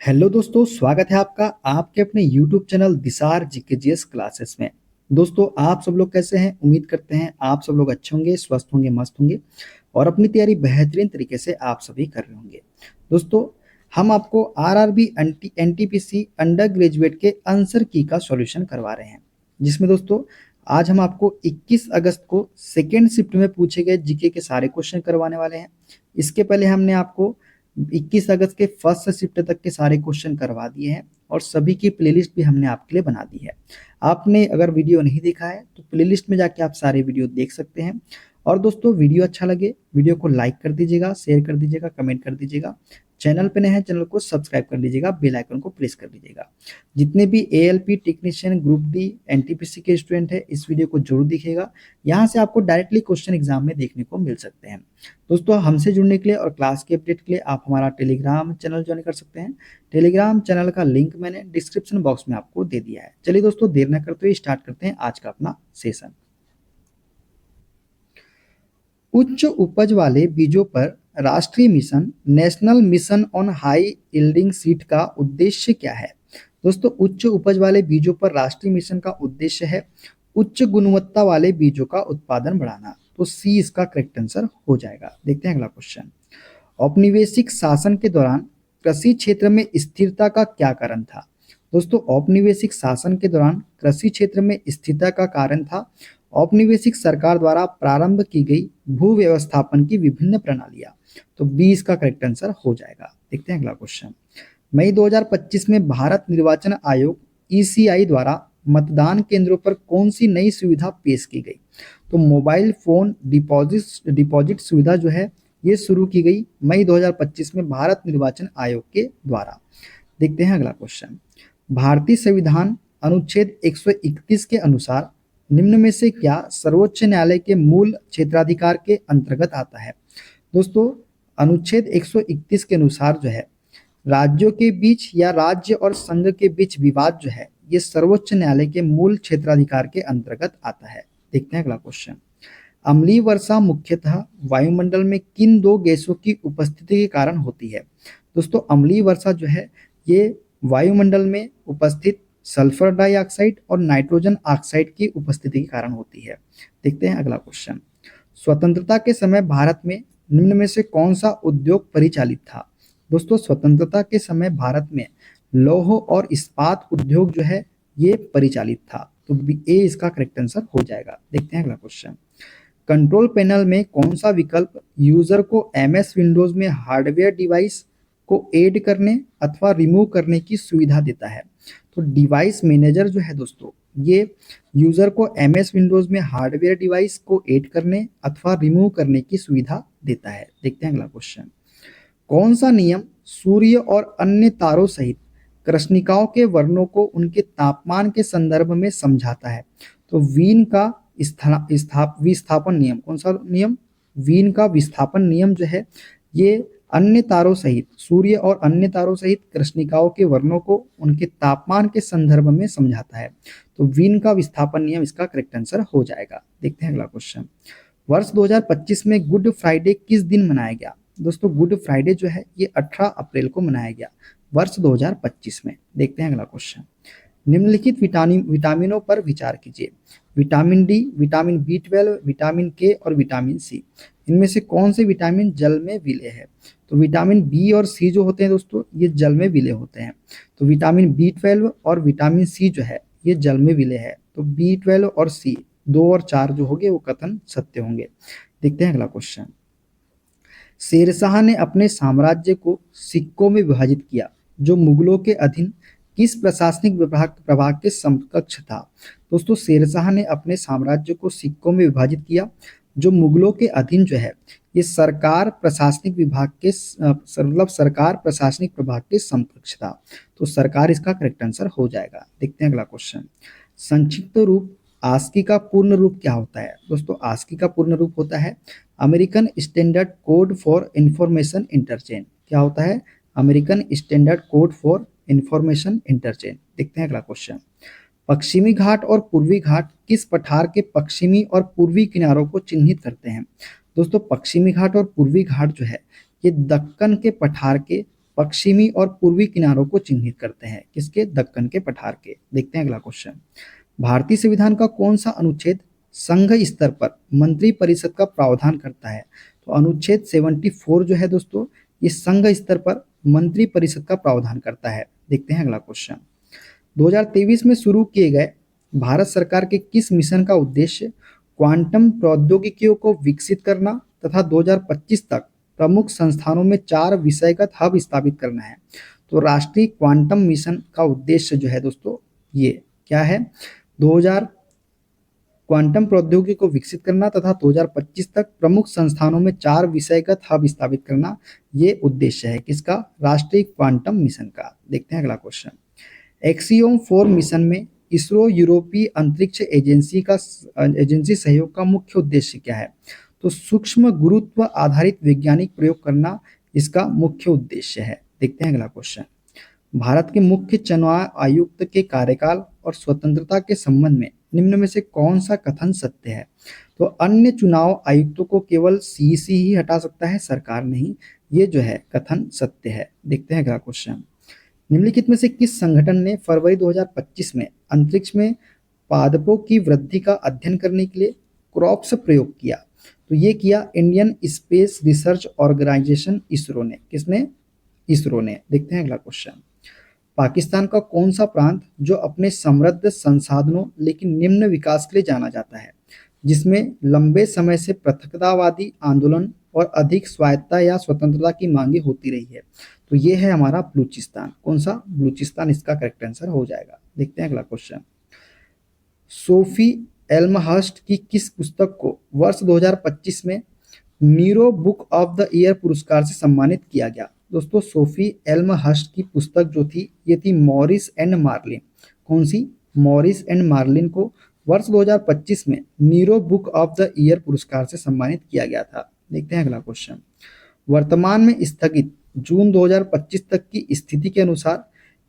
Hello दोस्तों, स्वागत है आपका आपके अपने YouTube चैनल दिसार जीकेजीएस क्लासेस में। दोस्तों, आप सब लोग कैसे हैं? उम्मीद करते हैं आप सब लोग अच्छे होंगे, स्वस्थ होंगे, मस्त होंगे और अपनी तैयारी बेहतरीन तरीके से आप सभी कर रहे होंगे। दोस्तों, हम आपको आरआरबी एनटीपीसी अंडर ग्रेजुएट के आंसर की का सॉल्यूशन करवा रहे हैं, जिसमें दोस्तों आज हम आपको 21 अगस्त को सेकेंड शिफ्ट में पूछे गए जीके के सारे क्वेश्चन करवाने वाले हैं। इसके पहले हमने आपको 21 अगस्त के फर्स्ट से शिफ्ट तक के सारे क्वेश्चन करवा दिए हैं और सभी की प्लेलिस्ट भी हमने आपके लिए बना दी है। आपने अगर वीडियो नहीं देखा है तो प्लेलिस्ट में जाके आप सारे वीडियो देख सकते हैं। और दोस्तों, वीडियो अच्छा लगे वीडियो को लाइक कर दीजिएगा, शेयर कर दीजिएगा, कमेंट कर दीजिएगा। चैनल पे नए हैं चैनल को सब्सक्राइब कर लीजिएगा, बेल आइकन को प्रेस कर दीजिएगा। जितने भी ALP technician, group D, NTPC के स्टूडेंट है, इस वीडियो को जरूर दिखेगा। यहाँ से आपको डायरेक्टली क्वेश्चन एग्जाम में देखने को मिल सकते हैं। दोस्तों, हमसे जुड़ने के लिए और क्लास के अपडेट के लिए आप हमारा टेलीग्राम चैनल ज्वाइन कर सकते हैं। टेलीग्राम चैनल का लिंक मैंने डिस्क्रिप्शन बॉक्स में आपको दे दिया है। चलिए दोस्तों, देर न करते हुए स्टार्ट करते हैं आज का अपना सेशन। उच्च उपज वाले बीजों पर राष्ट्रीय mission, national mission on high yielding seed का उद्देश्य क्या है? दोस्तों, उच्च उपज वाले बीजों पर राष्ट्रीय मिशन का उद्देश्य है उच्च गुणवत्ता वाले बीजों का उत्पादन बढ़ाना। तो सी इसका करेक्ट आंसर हो जाएगा। देखते हैं अगला क्वेश्चन। औपनिवेशिक शासन के दौरान कृषि क्षेत्र में स्थिरता का क्या कारण था? दोस्तों, औपनिवेशिक शासन के दौरान कृषि क्षेत्र में स्थिरता का कारण था औपनिवेशिक सरकार द्वारा प्रारंभ की गई भू व्यवस्थापन की विभिन्न प्रणालियां। तो बी इसका करेक्ट आंसर हो जाएगा। देखते हैं अगला क्वेश्चन। मई 2025 में भारत निर्वाचन आयोग ईसीआई द्वारा मतदान केंद्रों पर कौन सी नई सुविधा पेश की गई? तो मोबाइल फोन डिपॉजिट सुविधा जो है ये शुरू की गई मई 2025 में भारत निर्वाचन आयोग के द्वारा। देखते हैं अगला क्वेश्चन। भारतीय संविधान अनुच्छेद 131 के अनुसार निम्न में से क्या सर्वोच्च न्यायालय के मूल क्षेत्राधिकार के अंतर्गत आता है? दोस्तों, अनुच्छेद 131 के अनुसार जो है राज्यों के बीच या राज्य और संघ के बीच विवाद जो है ये सर्वोच्च न्यायालय के मूल क्षेत्राधिकार के अंतर्गत आता है। देखते हैं अगला क्वेश्चन। अम्लीय वर्षा मुख्यतः वायुमंडल में किन दो गैसों की उपस्थिति के कारण होती है? दोस्तों, अम्लीय वर्षा जो है ये वायुमंडल में उपस्थित सल्फर डाइऑक्साइड और नाइट्रोजन ऑक्साइड की उपस्थिति के कारण होती है। देखते हैं अगला क्वेश्चन। स्वतंत्रता के समय भारत में निम्न में से कौन सा उद्योग परिचालित था? दोस्तों, स्वतंत्रता के समय भारत में लौह और इस्पात उद्योग जो है ये परिचालित था। तो ए इसका करेक्ट आंसर हो जाएगा। देखते हैं अगला क्वेश्चन। कंट्रोल पैनल में कौन सा विकल्प यूजर को एमएस विंडोज में हार्डवेयर डिवाइस को ऐड करने अथवा रिमूव करने की सुविधा देता है? तो डिवाइस मैनेजर जो है दोस्तों ये यूजर को एमएस विंडोज में हार्डवेयर डिवाइस को ऐड करने अथवा रिमूव करने की सुविधा देता है। देखते हैं अगला क्वेश्चन। कौन सा नियम सूर्य और अन्य तारों सहित कृष्णिकाओं के वर्णों को उनके तापमान के संदर्भ में समझाता है? तो वीन का विस्थापन नियम। कौन सा नियम? वीन का विस्थापन नियम जो है ये अन्य तारों सहित सूर्य और अन्य तारों सहित कृष्णिकाओं के वर्णों को उनके तापमान के संदर्भ में समझाता है। तो वीन का विस्थापन नियम इसका करेक्ट आंसर हो जाएगा। देखते हैं अगला क्वेश्चन। वर्ष 2025 में गुड फ्राइडे किस दिन मनाया गया? दोस्तों, गुड फ्राइडे जो है ये 18 अप्रैल को मनाया गया वर्ष 2025 में। देखते हैं अगला क्वेश्चन। निम्नलिखित विटामिनों पर विचार कीजिए। Vitamin D, vitamin B12, vitamin के और विटामिन सी, इनमें से कौन से विटामिन जल में विलय है? तो विटामिन बी और सी जो होते हैं दोस्तों ये जल में विलय होते हैं। तो विटामिन बी12 और विटामिन सी जो है ये जल में विलय है। तो बी12 और सी 2 और 4 जो होंगे वो कथन सत्य होंगे। देखते हैं अगला क्वेश्चन। शेरशाह ने अपने साम्राज्य को सिक्कों में विभाजित किया जो मुगलों के अधीन किस प्रशासनिक प्रभाग के समकक्ष था? दोस्तों, शेरशाह ने अपने साम्राज्य को सिक्कों में विभाजित किया जो मुगलों के अधीन जो है ये सरकार प्रशासनिक विभाग के मतलब सरकार प्रशासनिक प्रभाग के समकक्ष था। तो सरकार इसका करेक्ट आंसर हो जाएगा। देखते हैं अगला क्वेश्चन। संक्षिप्त रूप आस्की का पूर्ण रूप क्या होता है? दोस्तों, आस्की का पूर्ण रूप होता है American standard code for information interchange. क्या होता है? American standard code for information interchange. देखते हैं अगला क्वेश्चन। पश्चिमी घाट और पूर्वी घाट किस पठार के पश्चिमी और पूर्वी किनारों को चिन्हित करते हैं? दोस्तों, पश्चिमी घाट और पूर्वी घाट जो है ये दक्कन के पठार के पश्चिमी और पूर्वी किनारों को चिन्हित करते हैं, किसके? दक्कन के पठार के। देखते हैं अगला क्वेश्चन। भारतीय संविधान का कौन सा अनुच्छेद संघ स्तर पर मंत्री परिषद का प्रावधान करता है? तो अनुच्छेद 74 जो है दोस्तों, ये संघ स्तर पर मंत्री परिषद का प्रावधान करता है। देखते हैं अगला क्वेश्चन। 2023 में शुरू किए गए भारत सरकार के किस मिशन का उद्देश्य क्वांटम प्रौद्योगिकियों को विकसित करना तथा 2025 तक प्रमुख संस्थानों में 4 विषयगत हब स्थापित करना है? तो राष्ट्रीय क्वांटम मिशन का उद्देश्य जो है दोस्तों, ये क्या है? 2000 क्वांटम प्रौद्योगिकी को विकसित करना तथा 2025 तक प्रमुख संस्थानों में 4 विषयगत हब स्थापित करना, ये उद्देश्य है किसका? राष्ट्रीय क्वांटम मिशन का। देखते हैं अगला क्वेश्चन। एक्सियोम 4 मिशन में इसरो यूरोपीय अंतरिक्ष एजेंसी सहयोग का मुख्य उद्देश्य क्या है? तो सूक्ष्म गुरुत्व आधारित वैज्ञानिक प्रयोग करना इसका मुख्य उद्देश्य है। देखते हैं अगला क्वेश्चन। भारत के मुख्य चुनाव आयुक्त के कार्यकाल और स्वतंत्रता के संबंध में निम्न में से कौन सा कथन सत्य है? तो अन्य चुनाव आयुक्तों को केवल सीईसी ही हटा सकता है, सरकार नहीं। ये जो है कथन सत्य है। देखते हैं अगला क्वेश्चन। निम्नलिखित में से किस संगठन ने फरवरी 2025 में अंतरिक्ष में पादपों की वृद्धि का अध्ययन करने के लिए क्रॉप्स प्रयोग किया? तो ये किया Indian space research organisation, ISRO ने। किसने? इसरो ने। देखते हैं अगला क्वेश्चन। पाकिस्तान का कौन सा प्रांत जो अपने समृद्ध संसाधनों लेकिन निम्न विकास के लिए जाना जाता है, जिसमें लंबे समय से पृथकतावादी आंदोलन और अधिक स्वायत्तता या स्वतंत्रता की मांगे होती रही है? तो ये है हमारा बलूचिस्तान। कौन सा? बलूचिस्तान इसका करेक्ट आंसर हो जाएगा। देखते हैं अगला क्वेश्चन। सोफी एल्महर्स्ट की किस पुस्तक को वर्ष 2025 में Nero book of the year पुरस्कार से सम्मानित किया गया? दोस्तों, सोफी एल्महर्स्ट की पुस्तक जो थी, ये थी मॉरिस एंड मार्लिन। कौन सी? मॉरिस एंड मार्लिन को वर्ष 2025 में Nero book of the year पुरस्कार से सम्मानित किया गया था। देखते हैं अगला क्वेश्चन। वर्तमान में स्थगित जून 2025 तक की स्थिति के अनुसार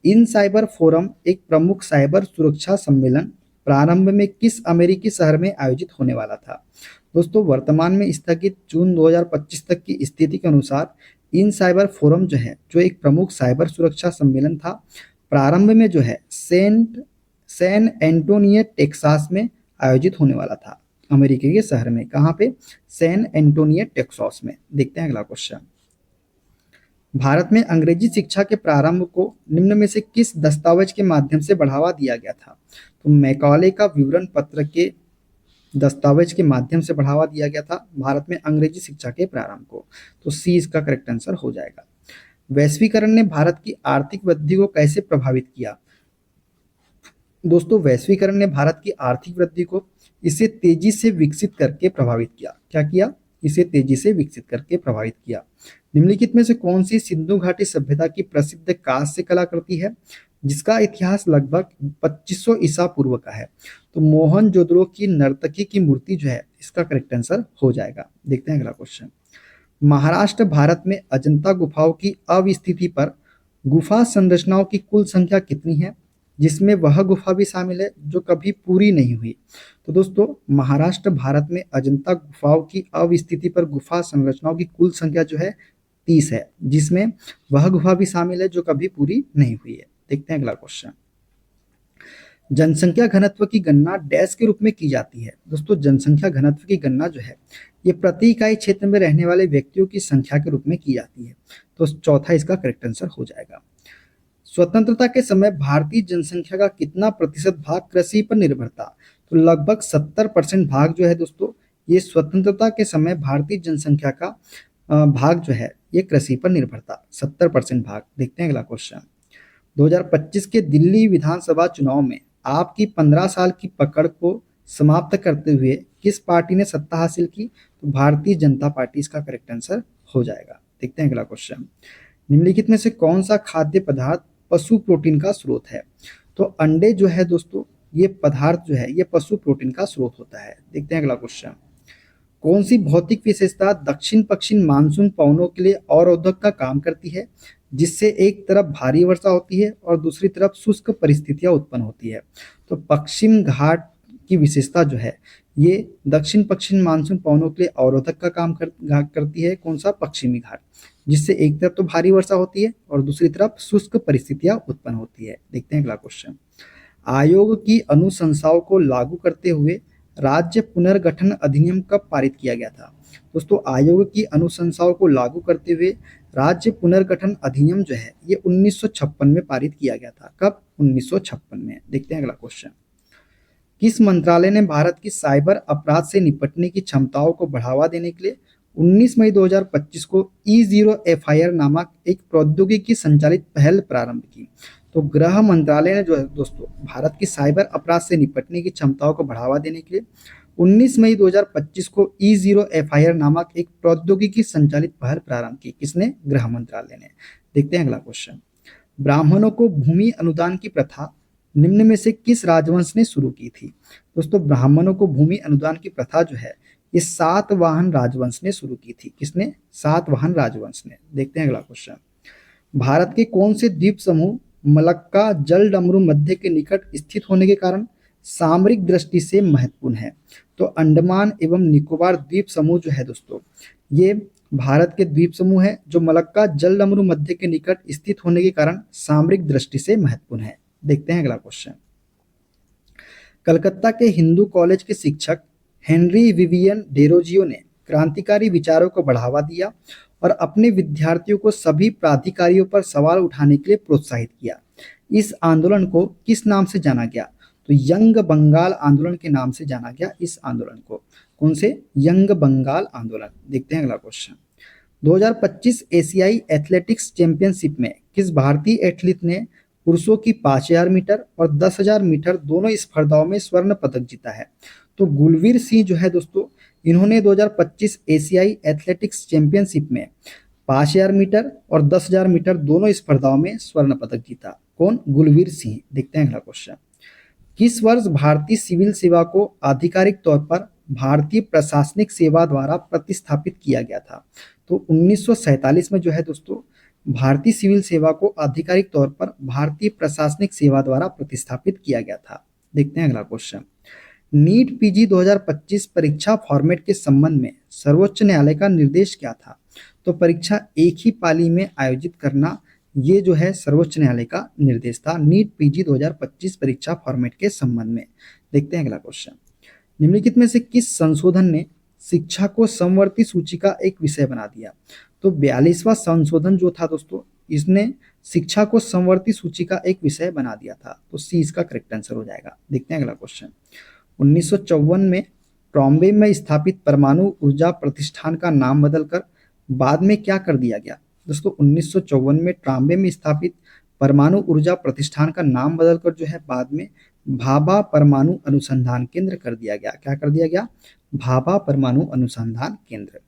इन साइबर फोरम एक प्रमुख साइबर सुरक्षा सम्मेलन प्रारंभ में किस अमेरिकी शहर में आयोजित होने वाला था? दोस्तों, वर्तमान में स्थगित जून 2025 तक की स्थिति के अनुसार इन साइबर फोरम जो है, जो एक प्रमुख साइबर सुरक्षा सम्मेलन था, प्रारंभ में जो है सैन एंटोनियो टेक्सास में आयोजित होने वाला था, अमेरिका के शहर में। कहाँ पे? सैन एंटोनियो टेक्सास में। देखते हैं अगला क्वेश्चन। भारत में अंग्रेजी शिक्षा के प्रारंभ को निम्न में से किस दस्तावेज के माध्यम से बढ़ावा दिया गया था? तो मैकॉले का विवरण पत्र के दस्तावेज के माध्यम से बढ़ावा दिया गया था भारत में अंग्रेजी शिक्षा के प्रारंभ को। तो सी इसका करेक्ट आंसर हो जाएगा। वैश्वीकरण ने भारत की आर्थिक वृद्धि को कैसे प्रभावित किया? दोस्तों, वैश्वीकरण ने भारत की आर्थिक वृद्धि को इसे तेजी से विकसित करके प्रभावित किया। क्या किया? इसे तेजी से विकसित करके प्रभावित किया। निम्नलिखित में से कौन सी सिंधु घाटी सभ्यता की प्रसिद्ध कांस्य कलाकृति है जिसका इतिहास लगभग 2500 ईसा पूर्व का है? तो मोहनजोदड़ो की नर्तकी की मूर्ति जो है, इसका करेक्ट आंसर हो जाएगा। देखते हैं अगला क्वेश्चन। महाराष्ट्र भारत में अजंता गुफाओं की अवस्थिति पर गुफा संरचनाओं की कुल संख्या कितनी है, जिसमें वह गुफा भी शामिल है जो कभी पूरी नहीं हुई? तो दोस्तों, महाराष्ट्र भारत में अजंता गुफाओं की अवस्थिति पर गुफा संरचनाओं की कुल संख्या जो है 30 है, जिसमें वह गुफा भी शामिल है जो कभी पूरी नहीं हुई है। देखते हैं अगला क्वेश्चन। जनसंख्या घनत्व की गणना डैश के रूप में की जाती है? दोस्तों, जनसंख्या घनत्व की गणना जो है, ये प्रति इकाई क्षेत्र में रहने वाले व्यक्तियों की संख्या के रूप में की जाती है। तो चौथा इसका करेक्ट आंसर हो जाएगा। स्वतंत्रता के समय भारतीय जनसंख्या का कितना प्रतिशत भाग कृषि पर निर्भर था? तो लगभग 70% भाग जो है दोस्तों, ये स्वतंत्रता के समय भारतीय जनसंख्या का भाग जो है, ये कृषि पर निर्भर था, 70% भाग। देखते हैं अगला क्वेश्चन। 2025 के दिल्ली विधानसभा चुनाव में आपकी 15 साल की पकड़ को समाप्त करते हुए किस पार्टी ने सत्ता हासिल की? तो भारतीय जनता पार्टी इसका करेक्ट आंसर हो जाएगा। देखते हैं अगला क्वेश्चन। निम्नलिखित में से कौन सा खाद्य पदार्थ पशु प्रोटीन का स्रोत है? तो अंडे जो है दोस्तों, ये पदार्थ जो है, ये पशु प्रोटीन का स्रोत होता है। देखते हैं अगला क्वेश्चन। कौन सी भौतिक विशेषता दक्षिण पश्चिम मानसून पवनों के लिए अवरोधक का काम करती है, जिससे एक तरफ भारी वर्षा होती है और दूसरी तरफ शुष्क परिस्थितियां उत्पन्न होती है? तो पश्चिम घाट की विशेषता जो है ये दक्षिण पश्चिम मानसून पवनों के लिए अवरोधक का काम करती है। कौन सा? पश्चिमी घाट, जिससे एक तरफ तो भारी वर्षा होती है और दूसरी तरफ शुष्क परिस्थितियां उत्पन्न होती है। देखते हैं अगला क्वेश्चन। आयोग की अनुशंसाओं को लागू करते हुए राज्य पुनर्गठन अधिनियम कब पारित किया गया था? दोस्तों, आयोग की अनुशंसाओं को लागू करते हुए राज्य पुनर्गठन अधिनियम जो है ये 1956 में पारित किया गया था। कब? 1956 में। देखते हैं अगला क्वेश्चन। किस मंत्रालय ने भारत की साइबर अपराध से निपटने की क्षमताओं को बढ़ावा देने के लिए 19 मई 2025 को E0 FIR नामक एक प्रौद्योगिकी संचालित पहल प्रारंभ की? तो गृह मंत्रालय ने जो है दोस्तों भारत की साइबर अपराध से निपटने की क्षमताओं को बढ़ावा देने के लिए 19 मई 2025 को E0 FIR नामक एक प्रौद्योगिकी संचालित पहल प्रारंभ की। किसने? गृह मंत्रालय ने। देखते हैं अगला क्वेश्चन। ब्राह्मणों को भूमि अनुदान की प्रथा निम्न में से किस राजवंश ने शुरू की थी? दोस्तों, ब्राह्मणों को भूमि अनुदान की प्रथा जो है ये सातवाहन राजवंश ने शुरू की थी। किसने? सातवाहन राजवंश ने। देखते हैं अगला क्वेश्चन। भारत के कौन से द्वीप समूह मलक्का जलडमरू मध्य के निकट स्थित होने के कारण सामरिक दृष्टि से महत्वपूर्ण है? तो अंडमान एवं निकोबार द्वीप समूह जो है दोस्तों ये भारत के द्वीप समूह है जो मलक्का जलडमरू मध्य के निकट स्थित होने के कारण सामरिक दृष्टि से महत्वपूर्ण है। देखते हैं अगला क्वेश्चन। कलकत्ता के हिंदू कॉलेज के शिक्षक हेनरी विवियन डेरोजियो ने क्रांतिकारी विचारों को बढ़ावा दिया और अपने विद्यार्थियों को सभी प्राधिकारियों पर सवाल उठाने के लिए प्रोत्साहित किया। इस आंदोलन को किस नाम से जाना गया? तो यंग बंगाल आंदोलन के नाम से जाना गया इस आंदोलन को। कौन से? यंग बंगाल आंदोलन। देखते हैं अगला क्वेश्चन। 2025 एशियाई एथलेटिक्स चैंपियनशिप में किस भारतीय एथलीट ने पुरुषों की 5000 मीटर और 10,000 मीटर दोनों स्पर्धाओं में स्वर्ण पदक जीता है? तो गुलवीर सिंह जो है दोस्तों इन्होंने 2025 एशियाई एथलेटिक्स चैंपियनशिप में 5000 मीटर और 10,000 मीटर दोनों स्पर्धाओं में स्वर्ण पदक जीता। कौन? गुलवीर सिंह। देखते हैं अगला क्वेश्चन। किस वर्ष भारतीय सिविल सेवा को आधिकारिक तौर पर भारतीय प्रशासनिक सेवा द्वारा प्रतिस्थापित किया गया था? तो 1947 में जो है दोस्तों भारतीय सिविल सेवा को आधिकारिक तौर पर भारतीय प्रशासनिक सेवा द्वारा प्रतिस्थापित किया गया था। देखते हैं अगला क्वेश्चन। नीट पीजी 2025 परीक्षा फॉर्मेट के संबंध में सर्वोच्च न्यायालय का निर्देश क्या था? तो परीक्षा एक ही पाली में आयोजित करना ये जो है सर्वोच्च न्यायालय का निर्देश था नीट पीजी 2025 परीक्षा फॉर्मेट के संबंध में। देखते हैं अगला क्वेश्चन। निम्नलिखित में से किस संशोधन ने शिक्षा को समवर्ती सूची का एक विषय बना दिया? तो 42वां संशोधन जो था दोस्तों इसने शिक्षा को समवर्ती सूची का एक विषय बना दिया था। तो सी इसका करेक्ट आंसर हो जाएगा। देखते हैं अगला क्वेश्चन। 1954 में ट्रॉम्बे में स्थापित परमाणु ऊर्जा प्रतिष्ठान का नाम बदलकर बाद में क्या कर दिया गया? दोस्तों 1954 में ट्रॉम्बे में स्थापित परमाणु ऊर्जा प्रतिष्ठान का नाम बदलकर जो है बाद में भाभा परमाणु अनुसंधान केंद्र कर दिया गया। क्या कर दिया गया? भाभा परमाणु अनुसंधान केंद्र।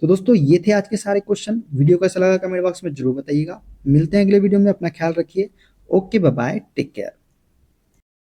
तो दोस्तों ये थे आज के सारे क्वेश्चन। वीडियो कैसा लगा कमेंट बॉक्स में जरूर बताइएगा। मिलते हैं अगले वीडियो में। अपना ख्याल रखिए। Okay, bye bye, take care.